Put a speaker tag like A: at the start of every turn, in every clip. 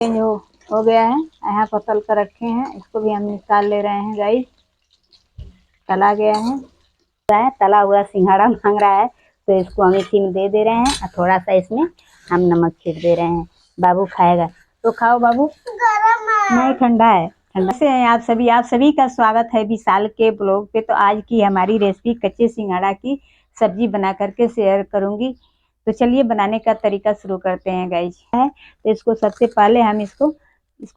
A: Change हो गया है। यहाँ पर तल कर रखे हैं, इसको भी हम निकाल ले रहे हैं गाइस। तला गया है, तला हुआ सिंघाड़ा मांग रहा है तो इसको हम इसी में दे रहे हैं और थोड़ा सा इसमें हम नमक छीट दे रहे हैं। बाबू खाएगा तो खाओ बाबू। नहीं, ठंडा है। ठंडा से हैं आप सभी का स्वागत है विशाल के ब्लॉग पे। तो आज की हमारी रेसिपी कच्चे सिंघाड़ा की सब्जी बना करके शेयर करूंगी। तो चलिए बनाने का तरीका शुरू करते हैं गाइस। है तो इसको सबसे पहले हम इसको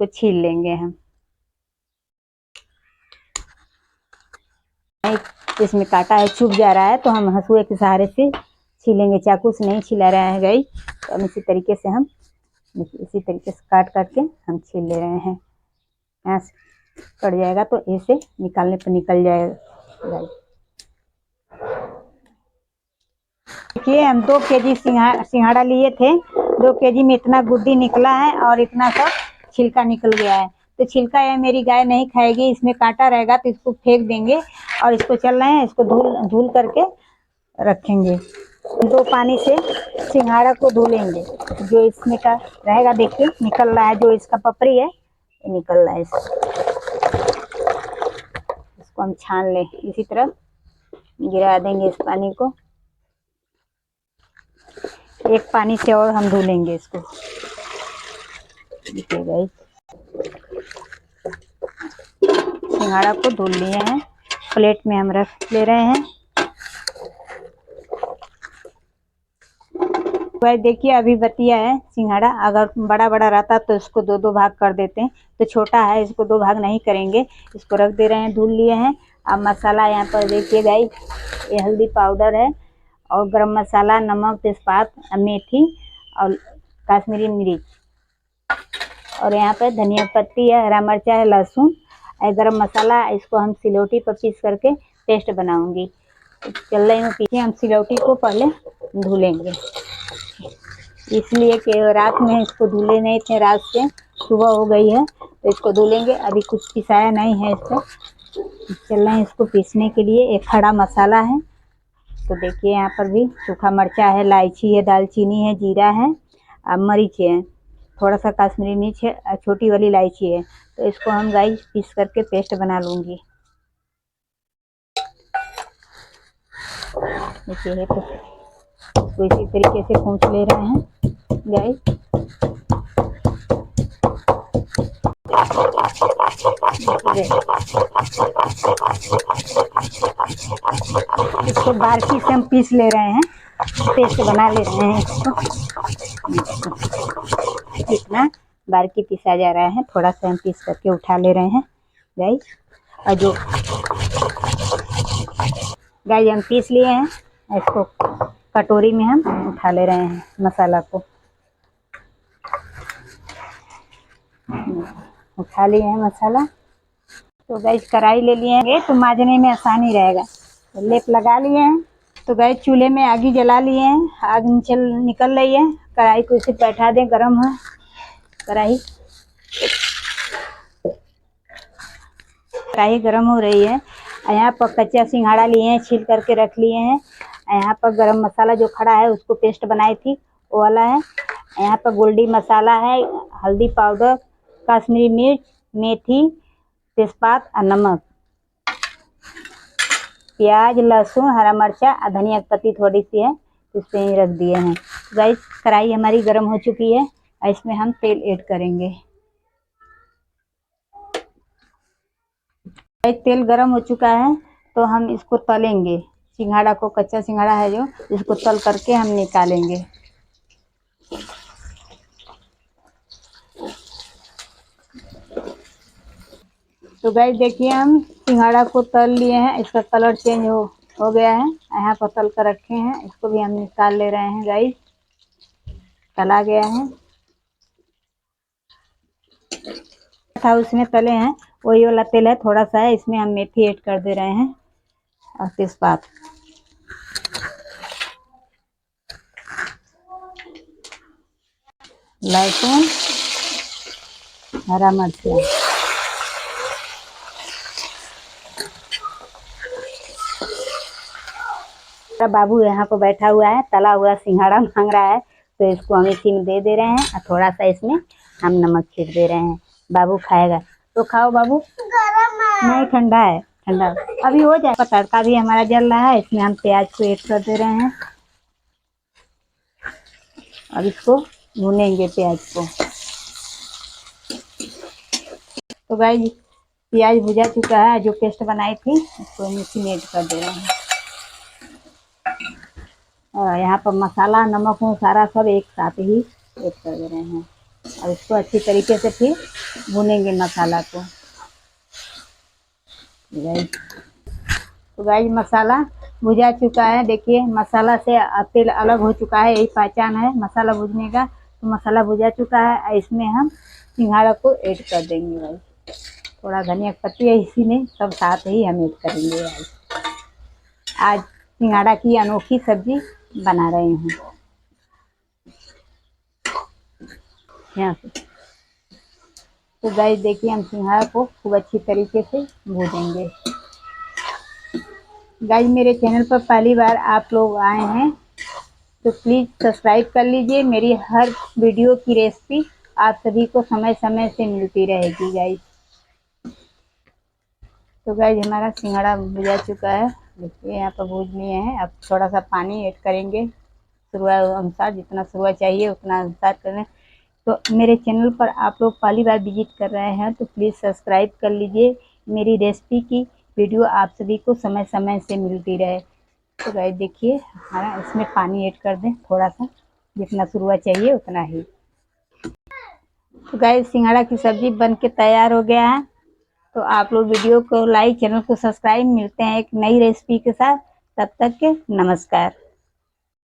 A: छील लेंगे। हम इसमें कांटा है, चुभ जा रहा है तो हम हंसुए के सहारे से छीलेंगे। चाकू से नहीं छिला रहे हैं गाइस। तो हम इसी तरीके से काट के हम छील ले रहे हैं। यहाँ से कट जाएगा तो ऐसे निकालने पर निकल जाएगा। देखिए हम 2 केजी सिंघाड़ा लिए थे। 2 केजी में इतना गुद्दी निकला है और इतना सा छिलका निकल गया है। तो छिलका ये मेरी गाय नहीं खाएगी, इसमें कांटा रहेगा तो इसको फेंक देंगे। और इसको चल रहे हैं, इसको धुल करके रखेंगे। 2 पानी से सिंघाड़ा को धुलेंगे। जो इसमें का रहेगा देखिए निकल रहा है, जो इसका पपड़ी है ये निकल रहा है। इसको हम छान लें, इसी तरह गिरा देंगे इस पानी को। एक पानी से और हम धुलेंगे इसको। देखिए सिंघाड़ा को धुल लिए हैं, प्लेट में हम रख ले रहे हैं। भाई देखिए अभी बतिया है सिंघाड़ा, अगर बड़ा बड़ा रहता तो इसको 2 भाग कर देते हैं। तो छोटा है, इसको 2 भाग नहीं करेंगे। इसको रख दे रहे हैं, धुल लिए हैं। अब मसाला यहाँ पर देखिए गाइस, ये हल्दी पाउडर है और गरम मसाला, नमक, तेजपात, मेथी और कश्मीरी मिर्च, और यहाँ पर धनिया पत्ती है, हरा मिर्चा है, लहसुन और गरम मसाला। इसको हम सिलौटी पर पीस करके पेस्ट बनाऊंगी। चल रही हूँ पीछे। हम सिलौटी को पहले धुलेंगे, इसलिए कि रात में इसको धुले नहीं थे, रात से सुबह हो गई है तो इसको धुलेंगे। अभी कुछ पिसाया नहीं है इसको। चल रहे हैं इसको पीसने के लिए। एक खड़ा मसाला है, तो देखिए यहाँ पर भी सूखा मिर्चा है, इलायची है, दालचीनी है, जीरा है और मरीच है, थोड़ा सा कश्मीरी मिर्च है, छोटी वाली इलायची है। तो इसको हम गाइस पीस करके पेस्ट बना लूँगी। देखिए तो इसी तरीके से कूच ले रहे हैं गाइस। इसको बारीकी से हम पीस ले रहे हैं, पेस्ट बना ले रहे हैं इसको। इतना बारीकी पीसा जा रहा है, थोड़ा सा हम पीस करके उठा ले रहे हैं गाइस। और जो गाइस हम पीस लिए हैं, इसको कटोरी में हम उठा ले रहे हैं मसाला को। उठा लिए हैं मसाला। तो गाइस कढ़ाई ले लिए हैं, तो मांजने में आसानी रहेगा। तो लेप लगा लिए हैं। तो गाइस चूल्हे में आग जला लिए हैं, आग निकल रही है। कढ़ाई को इसे बैठा दें, गरम है कढ़ाई गरम हो रही है। यहाँ पर कच्चा सिंघाड़ा लिए हैं, छील करके रख लिए हैं। यहाँ पर गरम मसाला जो खड़ा है उसको पेस्ट बनाई थी वो वाला है। यहाँ पर गोल्डी मसाला है, हल्दी पाउडर, कश्मीरी मिर्च, मेथी, तेजपात और नमक, प्याज, लहसुन, हरा मिर्चा और धनिया की पत्ती थोड़ी सी है, इस पे ही रख दिए हैं। गाइस कढ़ाई हमारी गर्म हो चुकी है, इसमें हम तेल ऐड करेंगे। तेल गर्म हो चुका है तो हम इसको तलेंगे। सिंघाड़ा को, कच्चा सिंघाड़ा है जो, इसको तल करके हम निकालेंगे। तो गाइस देखिए हम सिंघाड़ा को तल लिए हैं, इसका कलर चेंज हो गया है। यहाँ पर तल कर रखे हैं, इसको भी हम निकाल ले रहे हैं गाइस। तला गया है, था उसमें तले हैं, वही वाला तेल है, थोड़ा सा है, इसमें हम मेथी ऐड कर दे रहे हैं और तेजपात। लहसुन, हरा मिर्चा, बाबू यहाँ पर बैठा हुआ है, तला हुआ सिंघाड़ा मांग रहा है तो इसको हम इसी में दे रहे हैं और थोड़ा सा इसमें हम नमक छीट दे रहे हैं। बाबू खाएगा तो खाओ बाबू। नहीं ठंडा है, ठंडा अभी हो जाए। तड़का भी हमारा जल रहा है, इसमें हम प्याज को ऐड कर दे रहे हैं। अब इसको भूनेंगे प्याज को। तो गाइस प्याज भुजा चुका है, जो पेस्ट बनाई थी उसको हम इसी में ऐड कर दे रहे हैं। और यहाँ पर मसाला नमक सारा सब एक साथ ही ऐड कर दे रहे हैं। और इसको अच्छी तरीके से फिर भुनेंगे मसाला को। तो गाइस मसाला भुजा चुका है, देखिए मसाला से तेल अलग हो चुका है, यही पहचान है मसाला भुजने का। तो मसाला भुजा चुका है, इसमें हम सिंघाड़ा को ऐड कर देंगे भाई। थोड़ा धनिया पत्ती है इसी में, सब साथ ही हम ऐड करेंगे भाई। आज सिंघाड़ा की अनोखी सब्जी बना रहे हैं यहाँ पे। तो गाइस देखिए हम सिंघाड़ा को खूब अच्छी तरीके से भूनेंगे। गाइस मेरे चैनल पर पहली बार आप लोग आए हैं तो प्लीज़ सब्सक्राइब कर लीजिए। मेरी हर वीडियो की रेसिपी आप सभी को समय समय से मिलती रहेगी गाइस। तो गाइस हमारा सिंघाड़ा भुजा चुका है, देखिए यहाँ पर भूज लिए हैं। अब थोड़ा सा पानी ऐड करेंगे, सुरवा अनुसार, जितना सुरवा चाहिए उतना अनुसार करें। तो मेरे चैनल पर आप लोग पहली बार विजिट कर रहे हैं तो प्लीज़ सब्सक्राइब कर लीजिए। मेरी रेसिपी की वीडियो आप सभी को समय समय से मिलती रहे। तो गाइस देखिए हमारा इसमें पानी ऐड कर दें थोड़ा सा, जितना सुरवा चाहिए उतना ही। तो गाइस सिंघाड़ा की सब्जी बन के तैयार हो गया है। तो आप लोग वीडियो को लाइक, चैनल को सब्सक्राइब। मिलते हैं एक नई रेसिपी के साथ, तब तक के नमस्कार।